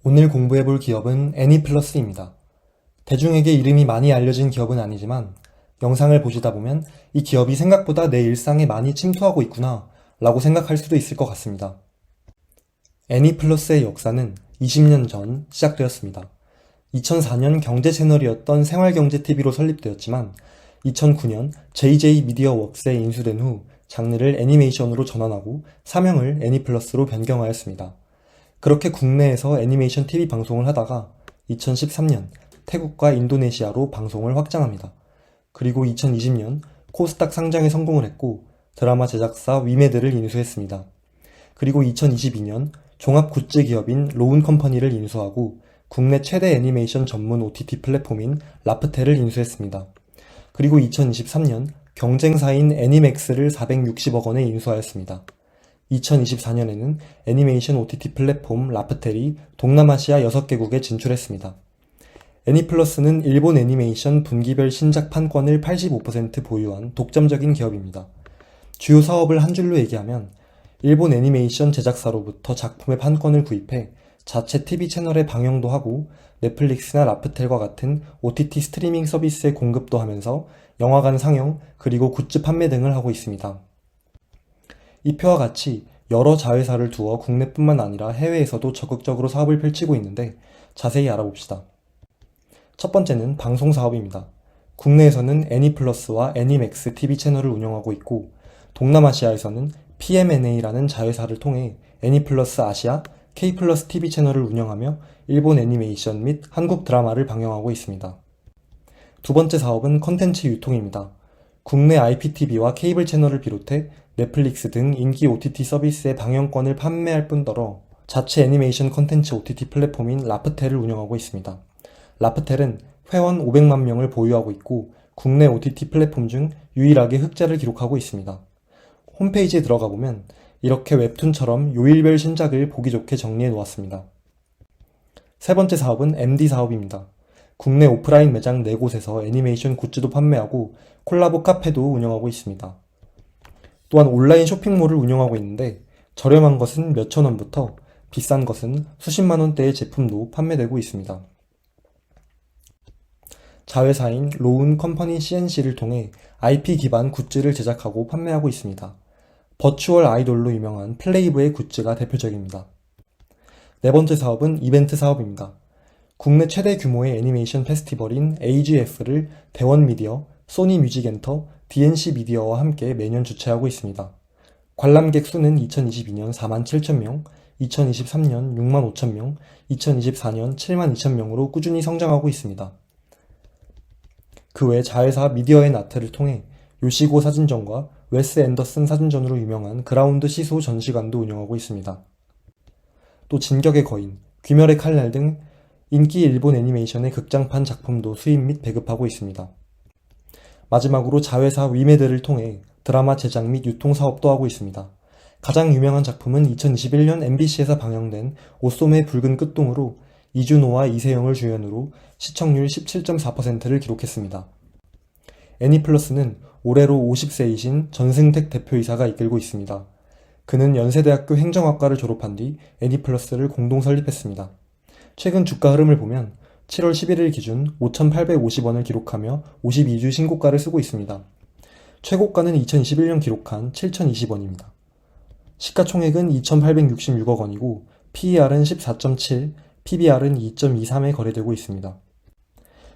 오늘 공부해볼 기업은 애니플러스입니다. 대중에게 이름이 많이 알려진 기업은 아니지만 영상을 보시다 보면 이 기업이 생각보다 내 일상에 많이 침투하고 있구나 라고 생각할 수도 있을 것 같습니다. 애니플러스의 역사는 20년 전 시작되었습니다. 2004년 경제 채널이었던 생활경제TV로 설립되었지만 2009년 JJ 미디어웍스에 인수된 후 장르를 애니메이션으로 전환하고 사명을 애니플러스로 변경하였습니다. 그렇게 국내에서 애니메이션 TV 방송을 하다가 2013년 태국과 인도네시아로 방송을 확장합니다. 그리고 2020년 코스닥 상장에 성공을 했고 드라마 제작사 위메드를 인수했습니다. 그리고 2022년 종합 굿즈 기업인 로운컴퍼니를 인수하고 국내 최대 애니메이션 전문 OTT 플랫폼인 라프텔을 인수했습니다. 그리고 2023년 경쟁사인 애니맥스를 460억 원에 인수하였습니다. 2024년에는 애니메이션 OTT 플랫폼 라프텔이 동남아시아 6개국에 진출했습니다. 애니플러스는 일본 애니메이션 분기별 신작 판권을 85% 보유한 독점적인 기업입니다. 주요 사업을 한 줄로 얘기하면 일본 애니메이션 제작사로부터 작품의 판권을 구입해 자체 TV 채널에 방영도 하고 넷플릭스나 라프텔과 같은 OTT 스트리밍 서비스에 공급도 하면서 영화관 상영 그리고 굿즈 판매 등을 하고 있습니다. 이 표와 같이 여러 자회사를 두어 국내뿐만 아니라 해외에서도 적극적으로 사업을 펼치고 있는데 자세히 알아봅시다. 첫 번째는 방송 사업입니다. 국내에서는 애니플러스와 애니맥스 TV 채널을 운영하고 있고 동남아시아에서는 PMNA라는 자회사를 통해 애니플러스 아시아, K플러스 TV 채널을 운영하며 일본 애니메이션 및 한국 드라마를 방영하고 있습니다. 두 번째 사업은 컨텐츠 유통입니다. 국내 IPTV와 케이블 채널을 비롯해 넷플릭스 등 인기 OTT 서비스의 방영권을 판매할 뿐더러 자체 애니메이션 컨텐츠 OTT 플랫폼인 라프텔을 운영하고 있습니다. 라프텔은 회원 500만 명을 보유하고 있고 국내 OTT 플랫폼 중 유일하게 흑자를 기록하고 있습니다. 홈페이지에 들어가 보면 이렇게 웹툰처럼 요일별 신작을 보기 좋게 정리해 놓았습니다. 세 번째 사업은 MD 사업입니다. 국내 오프라인 매장 4곳에서 애니메이션 굿즈도 판매하고 콜라보 카페도 운영하고 있습니다. 또한 온라인 쇼핑몰을 운영하고 있는데 저렴한 것은 몇천 원부터 비싼 것은 수십만 원대의 제품도 판매되고 있습니다. 자회사인 로운컴퍼니 CNC를 통해 IP 기반 굿즈를 제작하고 판매하고 있습니다. 버추얼 아이돌로 유명한 플레이브의 굿즈가 대표적입니다. 네 번째 사업은 이벤트 사업입니다. 국내 최대 규모의 애니메이션 페스티벌인 AGF를 대원미디어, 소니뮤직엔터, DNC 미디어와 함께 매년 주최하고 있습니다. 관람객 수는 2022년 47,000명, 2023년 65,000명, 2024년 72,000명으로 꾸준히 성장하고 있습니다. 그 외 자회사 미디어앤아트를 통해 요시고 사진전과 웨스 앤더슨 사진전으로 유명한 그라운드 시소 전시관도 운영하고 있습니다. 또 진격의 거인, 귀멸의 칼날 등 인기 일본 애니메이션의 극장판 작품도 수입 및 배급하고 있습니다. 마지막으로 자회사 위메드를 통해 드라마 제작 및 유통 사업도 하고 있습니다. 가장 유명한 작품은 2021년 MBC에서 방영된 오소메 붉은 끝동으로 이준호와 이세영을 주연으로 시청률 17.4%를 기록했습니다. 애니플러스는 올해로 50세이신 전승택 대표이사가 이끌고 있습니다. 그는 연세대학교 행정학과를 졸업한 뒤 애니플러스를 공동 설립했습니다. 최근 주가 흐름을 보면 7월 11일 기준 5,850원을 기록하며 52주 신고가를 쓰고 있습니다. 최고가는 2021년 기록한 7,020원입니다. 시가총액은 2,866억 원이고 PER은 14.7, PBR은 2.23에 거래되고 있습니다.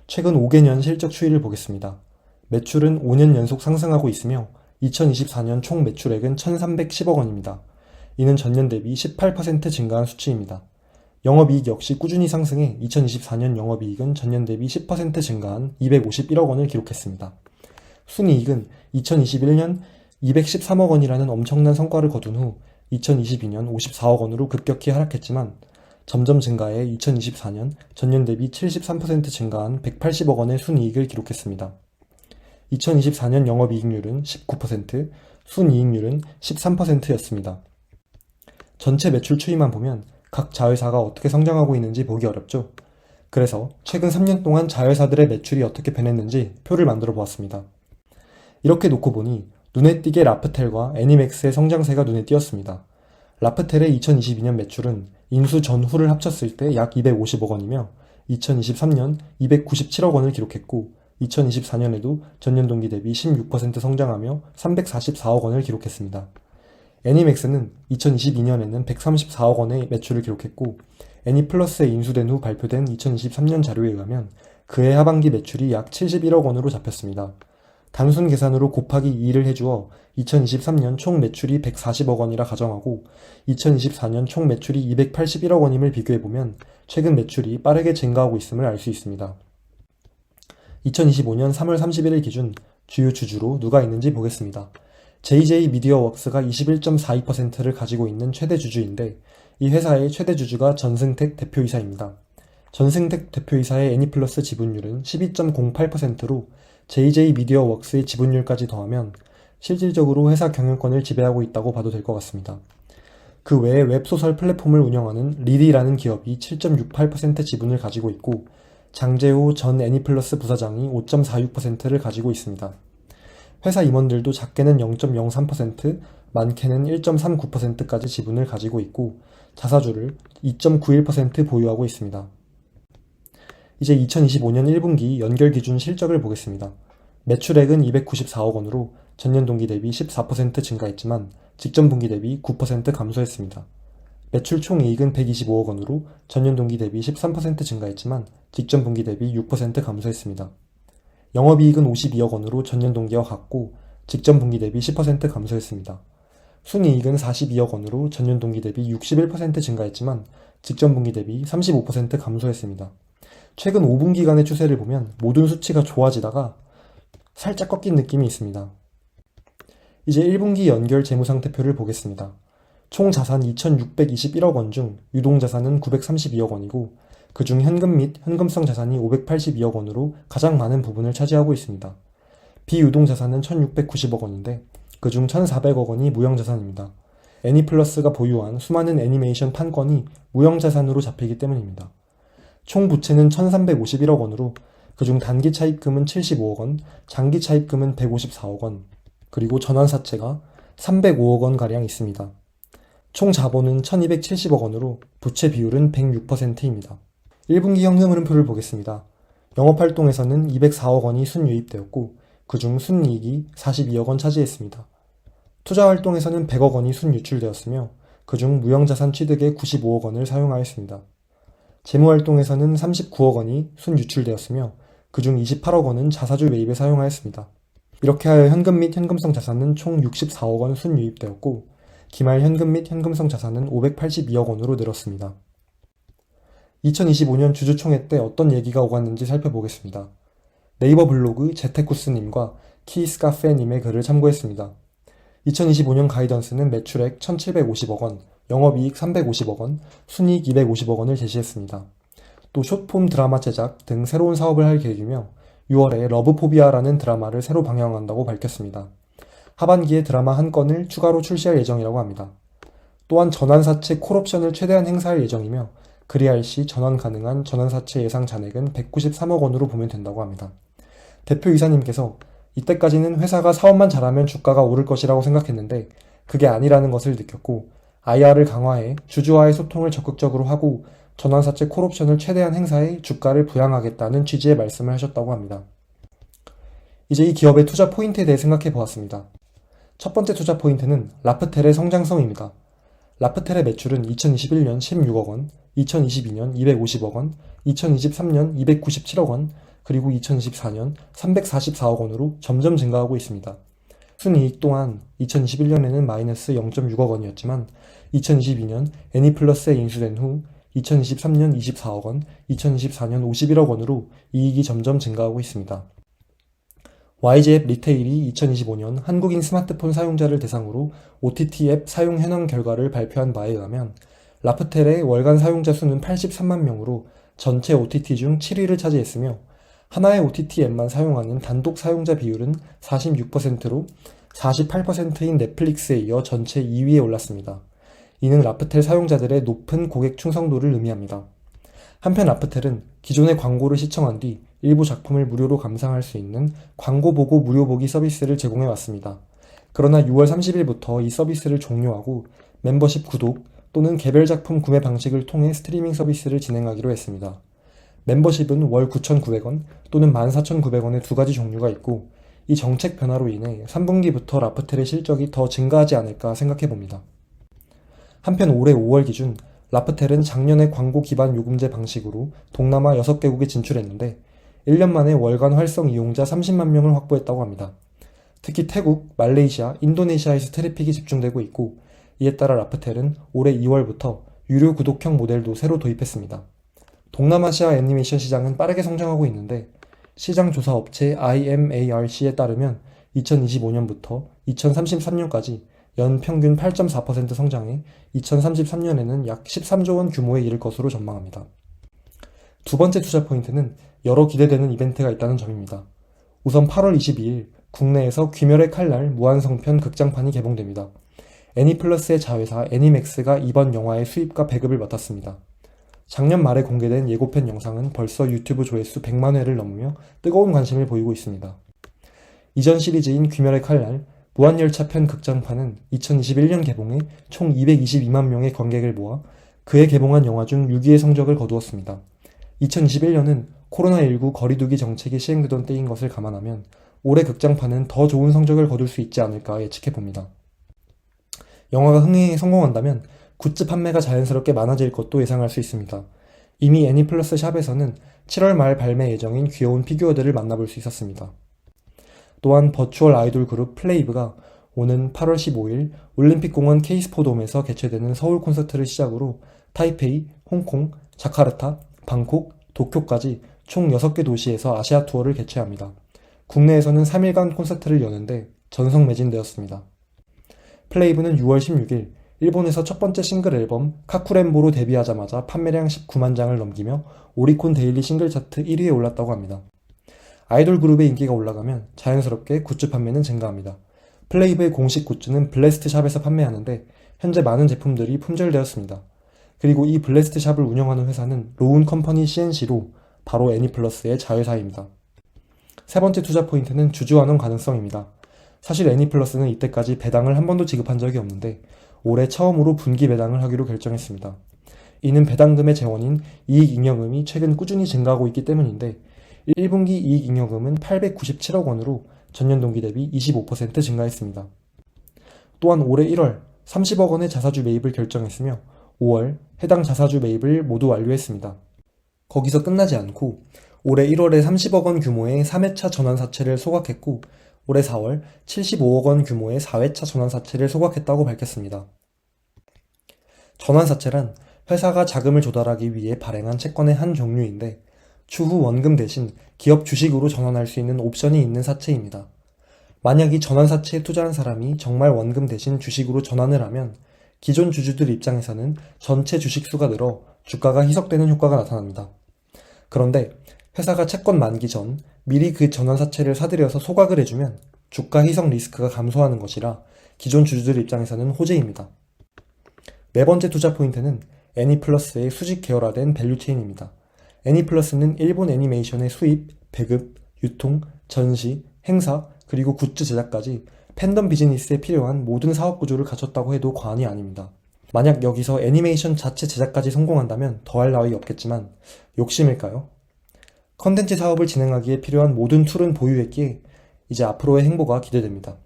최근 5개년 실적 추이를 보겠습니다. 매출은 5년 연속 상승하고 있으며 2024년 총 매출액은 1,310억 원입니다. 이는 전년 대비 18% 증가한 수치입니다. 영업이익 역시 꾸준히 상승해 2024년 영업이익은 전년 대비 10% 증가한 251억 원을 기록했습니다. 순이익은 2021년 213억 원이라는 엄청난 성과를 거둔 후 2022년 54억 원으로 급격히 하락했지만 점점 증가해 2024년 전년 대비 73% 증가한 180억 원의 순이익을 기록했습니다. 2024년 영업이익률은 19%, 순이익률은 13%였습니다. 전체 매출 추이만 보면 각 자회사가 어떻게 성장하고 있는지 보기 어렵죠? 그래서 최근 3년 동안 자회사들의 매출이 어떻게 변했는지 표를 만들어 보았습니다. 이렇게 놓고 보니 눈에 띄게 라프텔과 애니맥스의 성장세가 눈에 띄었습니다. 라프텔의 2022년 매출은 인수 전후를 합쳤을 때 약 250억 원이며 2023년 297억 원을 기록했고 2024년에도 전년 동기 대비 16% 성장하며 344억 원을 기록했습니다. 애니맥스는 2022년에는 134억 원의 매출을 기록했고 애니플러스에 인수된 후 발표된 2023년 자료에 의하면 그해 하반기 매출이 약 71억 원으로 잡혔습니다. 단순 계산으로 곱하기 2를 해주어 2023년 총 매출이 140억 원이라 가정하고 2024년 총 매출이 281억 원임을 비교해보면 최근 매출이 빠르게 증가하고 있음을 알 수 있습니다. 2025년 3월 31일 기준 주요 주주로 누가 있는지 보겠습니다. JJ 미디어웍스가 21.42%를 가지고 있는 최대 주주인데 이 회사의 최대 주주가 전승택 대표이사입니다. 전승택 대표이사의 애니플러스 지분율은 12.08%로 JJ 미디어웍스의 지분율까지 더하면 실질적으로 회사 경영권을 지배하고 있다고 봐도 될 것 같습니다. 그 외에 웹소설 플랫폼을 운영하는 리디라는 기업이 7.68% 지분을 가지고 있고 장재호 전 애니플러스 부사장이 5.46%를 가지고 있습니다. 회사 임원들도 작게는 0.03%, 많게는 1.39%까지 지분을 가지고 있고 자사주를 2.91% 보유하고 있습니다. 이제 2025년 1분기 연결 기준 실적을 보겠습니다. 매출액은 294억 원으로 전년 동기 대비 14% 증가했지만 직전 분기 대비 9% 감소했습니다. 매출 총이익은 125억 원으로 전년 동기 대비 13% 증가했지만 직전 분기 대비 6% 감소했습니다. 영업이익은 52억 원으로 전년 동기와 같고 직전 분기 대비 10% 감소했습니다. 순이익은 42억 원으로 전년 동기 대비 61% 증가했지만 직전 분기 대비 35% 감소했습니다. 최근 5분기간의 추세를 보면 모든 수치가 좋아지다가 살짝 꺾인 느낌이 있습니다. 이제 1분기 연결 재무상태표를 보겠습니다. 총 자산 2,621억 원 중 유동자산은 932억 원이고 그중 현금 및 현금성 자산이 582억 원으로 가장 많은 부분을 차지하고 있습니다. 비유동자산은 1,690억 원인데 그중 1,400억 원이 무형자산입니다. 애니플러스가 보유한 수많은 애니메이션 판권이 무형자산으로 잡히기 때문입니다. 총 부채는 1,351억 원으로 그중 단기 차입금은 75억 원, 장기 차입금은 154억 원, 그리고 전환사채가 305억 원가량 있습니다. 총 자본은 1,270억 원으로 부채 비율은 106%입니다. 1분기 현금 흐름표를 보겠습니다. 영업활동에서는 204억 원이 순유입되었고 그중 순이익이 42억 원 차지했습니다. 투자활동에서는 100억 원이 순유출되었으며 그중 무형자산 취득에 95억 원을 사용하였습니다. 재무활동에서는 39억 원이 순유출되었으며 그중 28억 원은 자사주 매입에 사용하였습니다. 이렇게 하여 현금 및 현금성 자산은 총 64억 원 순유입되었고 기말 현금 및 현금성 자산은 582억 원으로 늘었습니다. 2025년 주주총회 때 어떤 얘기가 오갔는지 살펴보겠습니다. 네이버 블로그 제테쿠스님과 키스카페님의 글을 참고했습니다. 2025년 가이던스는 매출액 1,750억 원, 영업이익 350억 원, 순이익 250억 원을 제시했습니다. 또 숏폼 드라마 제작 등 새로운 사업을 할 계획이며 6월에 러브포비아라는 드라마를 새로 방영한다고 밝혔습니다. 하반기에 드라마 한 건을 추가로 출시할 예정이라고 합니다. 또한 전환사채 콜옵션을 최대한 행사할 예정이며 그리할 시 전환 가능한 전환사채 예상 잔액은 193억 원으로 보면 된다고 합니다. 대표이사님께서 이때까지는 회사가 사업만 잘하면 주가가 오를 것이라고 생각했는데 그게 아니라는 것을 느꼈고 IR을 강화해 주주와의 소통을 적극적으로 하고 전환사채 콜옵션을 최대한 행사해 주가를 부양하겠다는 취지의 말씀을 하셨다고 합니다. 이제 이 기업의 투자 포인트에 대해 생각해 보았습니다. 첫 번째 투자 포인트는 라프텔의 성장성입니다. 라프텔의 매출은 2021년 16억 원, 2022년 250억 원, 2023년 297억 원, 그리고 2024년 344억 원으로 점점 증가하고 있습니다. 순이익 또한 2021년에는 마이너스 0.6억 원이었지만 2022년 애니플러스에 인수된 후 2023년 24억 원, 2024년 51억 원으로 이익이 점점 증가하고 있습니다. YG앱 리테일이 2025년 한국인 스마트폰 사용자를 대상으로 OTT 앱 사용 현황 결과를 발표한 바에 의하면 라프텔의 월간 사용자 수는 83만 명으로 전체 OTT 중 7위를 차지했으며 하나의 OTT 앱만 사용하는 단독 사용자 비율은 46%로 48%인 넷플릭스에 이어 전체 2위에 올랐습니다. 이는 라프텔 사용자들의 높은 고객 충성도를 의미합니다. 한편 라프텔은 기존의 광고를 시청한 뒤 일부 작품을 무료로 감상할 수 있는 광고 보고 무료 보기 서비스를 제공해 왔습니다. 그러나 6월 30일부터 이 서비스를 종료하고 멤버십 구독, 또는 개별 작품 구매 방식을 통해 스트리밍 서비스를 진행하기로 했습니다. 멤버십은 월 9,900원 또는 14,900원의 두 가지 종류가 있고 이 정책 변화로 인해 3분기부터 라프텔의 실적이 더 증가하지 않을까 생각해봅니다. 한편 올해 5월 기준 라프텔은 작년에 광고 기반 요금제 방식으로 동남아 6개국에 진출했는데 1년 만에 월간 활성 이용자 30만 명을 확보했다고 합니다. 특히 태국, 말레이시아, 인도네시아에서 트래픽이 집중되고 있고 이에 따라 라프텔은 올해 2월부터 유료 구독형 모델도 새로 도입했습니다. 동남아시아 애니메이션 시장은 빠르게 성장하고 있는데 시장 조사 업체 IMARC에 따르면 2025년부터 2033년까지 연평균 8.4% 성장해 2033년에는 약 13조 원 규모에 이를 것으로 전망합니다. 두 번째 투자 포인트는 여러 기대되는 이벤트가 있다는 점입니다. 우선 8월 22일 국내에서 귀멸의 칼날 무한성편 극장판이 개봉됩니다. 애니플러스의 자회사 애니맥스가 이번 영화의 수입과 배급을 맡았습니다. 작년 말에 공개된 예고편 영상은 벌써 유튜브 조회수 100만 회를 넘으며 뜨거운 관심을 보이고 있습니다. 이전 시리즈인 귀멸의 칼날 무한열차편 극장판은 2021년 개봉해 총 222만 명의 관객을 모아 그해 개봉한 영화 중 6위의 성적을 거두었습니다. 2021년은 코로나19 거리두기 정책이 시행되던 때인 것을 감안하면 올해 극장판은 더 좋은 성적을 거둘 수 있지 않을까 예측해봅니다. 영화가 흥행에 성공한다면 굿즈 판매가 자연스럽게 많아질 것도 예상할 수 있습니다. 이미 애니플러스 샵에서는 7월 말 발매 예정인 귀여운 피규어들을 만나볼 수 있었습니다. 또한 버추얼 아이돌 그룹 플레이브가 오는 8월 15일 올림픽공원 K스포돔에서 개최되는 서울 콘서트를 시작으로 타이페이, 홍콩, 자카르타, 방콕, 도쿄까지 총 6개 도시에서 아시아 투어를 개최합니다. 국내에서는 3일간 콘서트를 여는데 전석 매진되었습니다. 플레이브는 6월 16일 일본에서 첫 번째 싱글 앨범 카쿠렌보로 데뷔하자마자 판매량 19만 장을 넘기며 오리콘 데일리 싱글 차트 1위에 올랐다고 합니다. 아이돌 그룹의 인기가 올라가면 자연스럽게 굿즈 판매는 증가합니다. 플레이브의 공식 굿즈는 블래스트 샵에서 판매하는데 현재 많은 제품들이 품절되었습니다. 그리고 이 블래스트 샵을 운영하는 회사는 로운 컴퍼니 CNC로 바로 애니플러스의 자회사입니다. 세 번째 투자 포인트는 주주환원 가능성입니다. 사실 애니플러스는 이때까지 배당을 한 번도 지급한 적이 없는데 올해 처음으로 분기 배당을 하기로 결정했습니다. 이는 배당금의 재원인 이익잉여금이 최근 꾸준히 증가하고 있기 때문인데 1분기 이익잉여금은 897억 원으로 전년 동기 대비 25% 증가했습니다. 또한 올해 1월 30억 원의 자사주 매입을 결정했으며 5월 해당 자사주 매입을 모두 완료했습니다. 거기서 끝나지 않고 올해 1월에 30억 원 규모의 3회차 전환사채를 소각했고 올해 4월 75억 원 규모의 4회차 전환사채를 소각했다고 밝혔습니다. 전환사채란 회사가 자금을 조달하기 위해 발행한 채권의 한 종류인데 추후 원금 대신 기업 주식으로 전환할 수 있는 옵션이 있는 사채입니다. 만약 이 전환사채에 투자한 사람이 정말 원금 대신 주식으로 전환을 하면 기존 주주들 입장에서는 전체 주식수가 늘어 주가가 희석되는 효과가 나타납니다. 그런데 회사가 채권 만기 전 미리 그 전환사채를 사들여서 소각을 해주면 주가 희석 리스크가 감소하는 것이라 기존 주주들 입장에서는 호재입니다. 네 번째 투자 포인트는 애니플러스의 수직 계열화된 밸류체인입니다. 애니플러스는 일본 애니메이션의 수입, 배급, 유통, 전시, 행사, 그리고 굿즈 제작까지 팬덤 비즈니스에 필요한 모든 사업 구조를 갖췄다고 해도 과언이 아닙니다. 만약 여기서 애니메이션 자체 제작까지 성공한다면 더할 나위 없겠지만 욕심일까요? 컨텐츠 사업을 진행하기에 필요한 모든 툴은 보유했기에 이제 앞으로의 행보가 기대됩니다.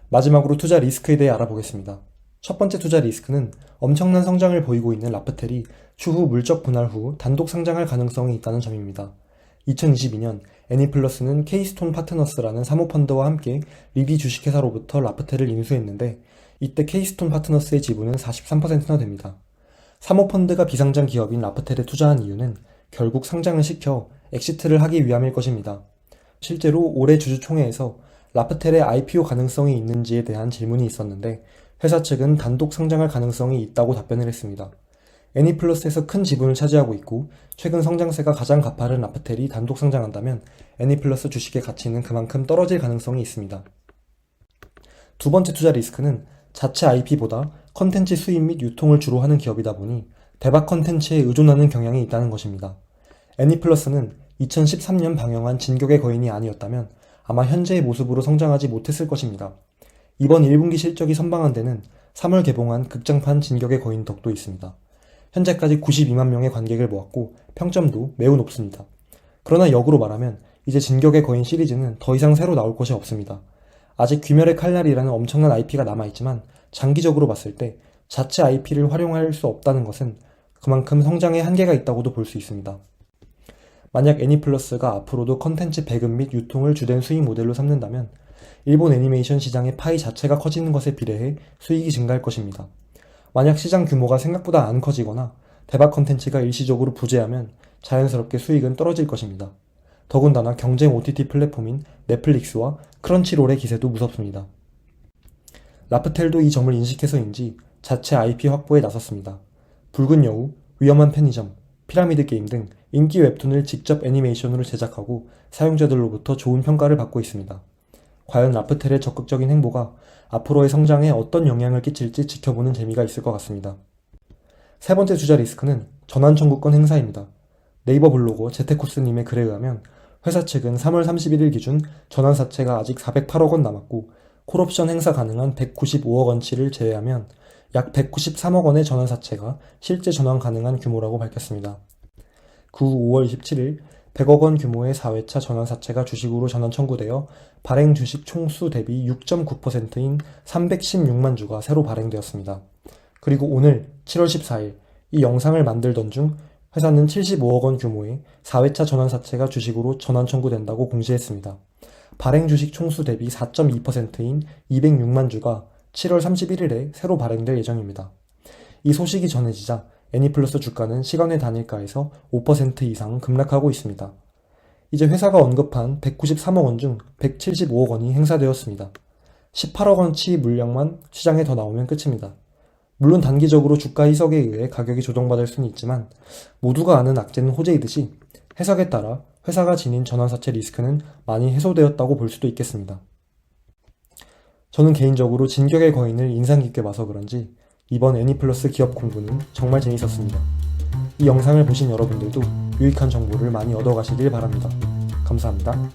마지막으로 투자 리스크에 대해 알아보겠습니다. 첫 번째 투자 리스크는 엄청난 성장을 보이고 있는 라프텔이 추후 물적 분할 후 단독 상장할 가능성이 있다는 점입니다. 2022년 애니플러스는 케이스톤 파트너스라는 사모펀드와 함께 리디 주식회사로부터 라프텔을 인수했는데 이때 케이스톤 파트너스의 지분은 43%나 됩니다. 사모펀드가 비상장 기업인 라프텔에 투자한 이유는 결국 상장을 시켜 엑시트를 하기 위함일 것입니다. 실제로 올해 주주총회에서 라프텔의 IPO 가능성이 있는지에 대한 질문이 있었는데 회사 측은 단독 상장할 가능성이 있다고 답변을 했습니다. 애니플러스에서 큰 지분을 차지하고 있고 최근 성장세가 가장 가파른 라프텔이 단독 상장한다면 애니플러스 주식의 가치는 그만큼 떨어질 가능성이 있습니다. 두 번째 투자 리스크는 자체 IP보다 컨텐츠 수입 및 유통을 주로 하는 기업이다 보니 대박 컨텐츠에 의존하는 경향이 있다는 것입니다. 애니플러스는 2013년 방영한 진격의 거인이 아니었다면 아마 현재의 모습으로 성장하지 못했을 것입니다. 이번 1분기 실적이 선방한 데는 3월 개봉한 극장판 진격의 거인 덕도 있습니다. 현재까지 92만 명의 관객을 모았고 평점도 매우 높습니다. 그러나 역으로 말하면 이제 진격의 거인 시리즈는 더 이상 새로 나올 것이 없습니다. 아직 귀멸의 칼날이라는 엄청난 IP가 남아있지만 장기적으로 봤을 때 자체 IP를 활용할 수 없다는 것은 그만큼 성장에 한계가 있다고도 볼 수 있습니다. 만약 애니플러스가 앞으로도 컨텐츠 배급 및 유통을 주된 수익 모델로 삼는다면 일본 애니메이션 시장의 파이 자체가 커지는 것에 비례해 수익이 증가할 것입니다. 만약 시장 규모가 생각보다 안 커지거나 대박 컨텐츠가 일시적으로 부재하면 자연스럽게 수익은 떨어질 것입니다. 더군다나 경쟁 OTT 플랫폼인 넷플릭스와 크런치롤의 기세도 무섭습니다. 라프텔도 이 점을 인식해서인지 자체 IP 확보에 나섰습니다. 붉은 여우, 위험한 편의점, 피라미드 게임 등 인기 웹툰을 직접 애니메이션으로 제작하고 사용자들로부터 좋은 평가를 받고 있습니다. 과연 라프텔의 적극적인 행보가 앞으로의 성장에 어떤 영향을 끼칠지 지켜보는 재미가 있을 것 같습니다. 세 번째 투자 리스크는 전환 청구권 행사입니다. 네이버 블로거 제테코스님의 글에 의하면 회사 측은 3월 31일 기준 전환사채가 아직 408억 원 남았고 콜옵션 행사 가능한 195억 원치를 제외하면 약 193억 원의 전환사채가 실제 전환 가능한 규모라고 밝혔습니다. 그 후 5월 27일 100억 원 규모의 4회차 전환사채가 주식으로 전환 청구되어 발행 주식 총수 대비 6.9%인 316만 주가 새로 발행되었습니다. 그리고 오늘 7월 14일 이 영상을 만들던 중 회사는 75억 원 규모의 4회차 전환사채가 주식으로 전환 청구된다고 공지했습니다. 발행 주식 총수 대비 4.2%인 206만 주가 7월 31일에 새로 발행될 예정입니다. 이 소식이 전해지자 애니플러스 주가는 시간의 단일가에서 5% 이상 급락하고 있습니다. 이제 회사가 언급한 193억 원 중 175억 원이 행사되었습니다. 18억 원치 물량만 시장에 더 나오면 끝입니다. 물론 단기적으로 주가 희석에 의해 가격이 조정받을 수는 있지만 모두가 아는 악재는 호재이듯이 해석에 따라 회사가 지닌 전환사채 리스크는 많이 해소되었다고 볼 수도 있겠습니다. 저는 개인적으로 진격의 거인을 인상 깊게 봐서 그런지 이번 애니플러스 기업 공부는 정말 재밌었습니다. 이 영상을 보신 여러분들도 유익한 정보를 많이 얻어가시길 바랍니다. 감사합니다.